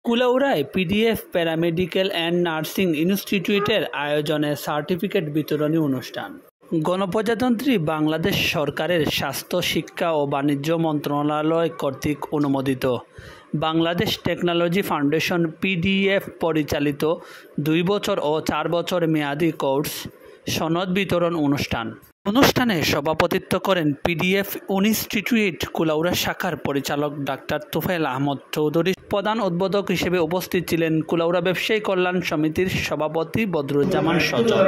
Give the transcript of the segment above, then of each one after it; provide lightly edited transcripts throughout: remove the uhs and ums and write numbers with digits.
কুলাউড়ায় PDF paramedical and nursing ইনস্টিটিউটের আয়োজনে certificate বিতরণী অনুষ্ঠান। গণপ্রজাতন্ত্রী বাংলাদেশ সরকারের স্বাস্থ্য, শিক্ষা ও বাণিজ্য মন্ত্রণালয় কর্তৃক অনুমোদিত বাংলাদেশ টেকনোলজি ফাউন্ডেশন পিডিএফ পরিচালিত 2 বছর ও 4 বছর মেয়াদী কোর্স সনদ বিতরণ অনুষ্ঠানে সভাপতিত্ব করেন পিডিএফ ইনস্টিটিউট কুলাউড়া শাখার পরিচালক ডাক্তার তুফাইল আহমদ চৌধুরী। প্রধান উদ্বোধক হিসেবে উপস্থিত ছিলেন কুলাউড়া ব্যবসায়ী কল্যাণ সমিতির সভাপতি বদরুজ্জামান সজল।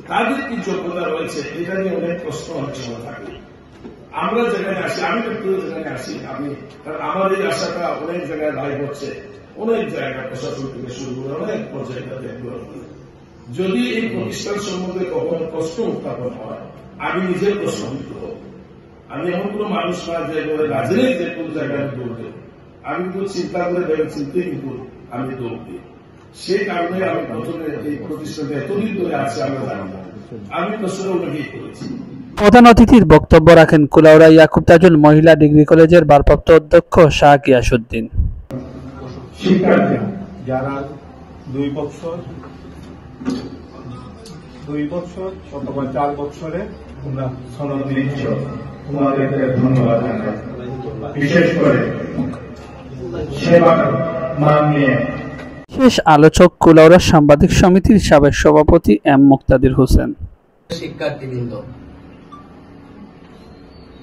কাদের কি যোগ্যতা রয়েছে এটা নিয়ে অনেক প্রশ্ন থাকে। আমরা যেখানে আসি, আমি একটু যেখানে আসি, আমার এই আশাটা অনেক জায়গায় দায়ী হচ্ছে, অনেক জায়গায় প্রশাসন থেকে শুরু করে অনেক পর্যায়ে যদি এই প্রতিষ্ঠান সম্বন্ধে কখনো প্রশ্ন উত্থাপন হয়, আমি নিজের প্রশ্ন হব। আমি এমন কোন মানুষ না যে রাজে যে কোন জায়গায় দৌড় দেব, আমি কিন্তু চিন্তা করে ভেবে চিন্তে কিন্তু আমি দৌড় দিই। সেই কারণে আমি প্রথমে এই প্রতিষ্ঠানটা এতদিন ধরে আছে আমরা জানি না, আমি প্রশ্ন অনুযায়ী করেছি। প্রধান অতিথির বক্তব্য রাখেন কুলাউড়া ইয়াকুব তাজুল মহিলা ডিগ্রি কলেজের ভারপ্রাপ্ত অধ্যক্ষ শাহ গিয়াসউদ্দিন। শিক্ষার্থী যারা 2 বছর অথবা 4 বছরে তোমরা সনদ নিচ্ছ, তোমাদেরকে ধন্যবাদ জানাই। বিশেষ করে সেবার মান নিয়ে শেষ আলোচক কুলাউড়া সাংবাদিক সমিতির সাবেক সভাপতি এম মুক্তাদির হোসেন। শিক্ষার্থীবৃন্দ,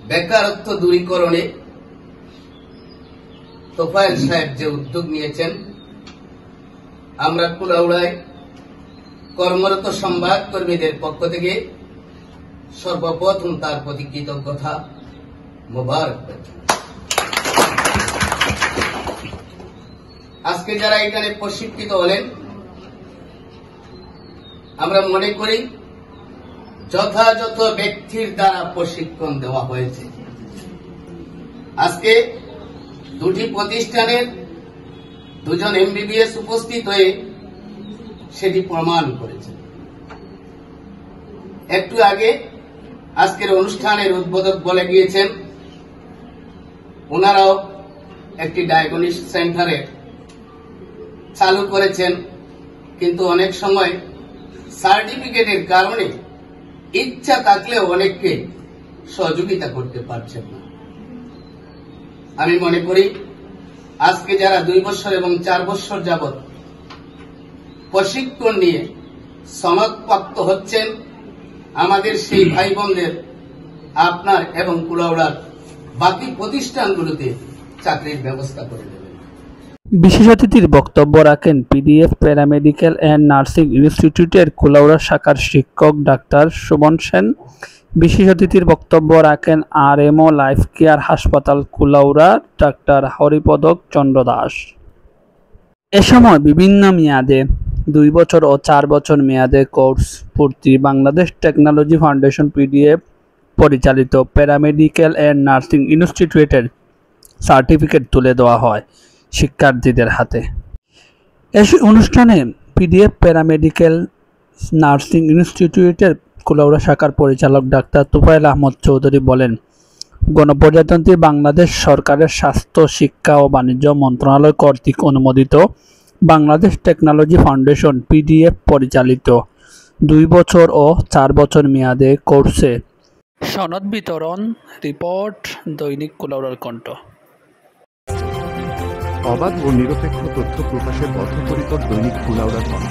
বেকারত্ব দূরীকরণে তোফায়েল সাহেব যে উদ্যোগ নিয়েছেন, আমরা কুলাউড়ায় কর্মরত সংবাদ কর্মীদের পক্ষ থেকে সর্বপ্রথম তার প্রতি কৃতজ্ঞতা মোবারক। আজকে যারা এখানে প্রশিক্ষিত হলেন, আমরা মনে করি যথাযথ ব্যক্তির দ্বারা প্রশিক্ষণ দেওয়া হয়েছে। আজকে দুটি প্রতিষ্ঠানের 2 জন এমবিবিএস উপস্থিত হয়ে সেটি প্রমাণ করেছে। একটু আগে আজকের অনুষ্ঠানের উদ্বোধক বলে গিয়েছেন, ওনারাও একটি ডায়াগনস্টিক সেন্টারে চালু করেছেন, কিন্তু অনেক সময় সার্টিফিকেটের কারণে ইচ্ছা থাকলেও অনেককে সহযোগিতা করতে পারছেন না। আমি মনে করি আজকে যারা 2 বছর এবং 4 বছর যাবৎ প্রশিক্ষণ নিয়ে সনদপ্রাপ্ত হচ্ছেন, আমাদের সেই ভাই বোনদের আপনার এবং কুলাউড়ার বাকি প্রতিষ্ঠানগুলোতে চাকরির ব্যবস্থা করে দেবেন। বিশেষ অতিথির বক্তব্য রাখেন পিডিএফ প্যারামেডিক্যাল অ্যান্ড নার্সিং ইনস্টিটিউটের কুলাউড়া শাখার শিক্ষক ডাক্তার শোভন সেন। বিশেষ অতিথির বক্তব্য রাখেন আরএমও লাইফ কেয়ার হাসপাতাল কুলাউড়া ডাক্তার হরিপদক চন্দ্র দাস। এ সময় বিভিন্ন মেয়াদে 2 বছর ও 4 বছর মেয়াদে কোর্স পূর্তি বাংলাদেশ টেকনোলজি ফাউন্ডেশন পিডিএফ পরিচালিত প্যারামেডিক্যাল অ্যান্ড নার্সিং ইনস্টিটিউটের সার্টিফিকেট তুলে দেওয়া হয় শিক্ষার্থীদের হাতে। এই অনুষ্ঠানে পিডিএফ প্যারামেডিক্যাল নার্সিং ইনস্টিটিউটের কুলাউড়া শাখার পরিচালক ডাক্তার তুফাইল আহমদ চৌধুরী বলেন, গণপ্রজাতন্ত্রী বাংলাদেশ সরকারের স্বাস্থ্য, শিক্ষা ও বাণিজ্য মন্ত্রণালয় কর্তৃক অনুমোদিত বাংলাদেশ টেকনোলজি ফাউন্ডেশন পিডিএফ পরিচালিত 2 বছর ও 4 বছর মেয়াদে কোর্সে সনদ বিতরণ। রিপোর্ট দৈনিক কুলাউড়ার কণ্ঠ। অবাধ ও নিরপেক্ষ তথ্য প্রকাশের বদ্ধপরিকর দৈনিক কুলাউড়ার কণ্ঠ।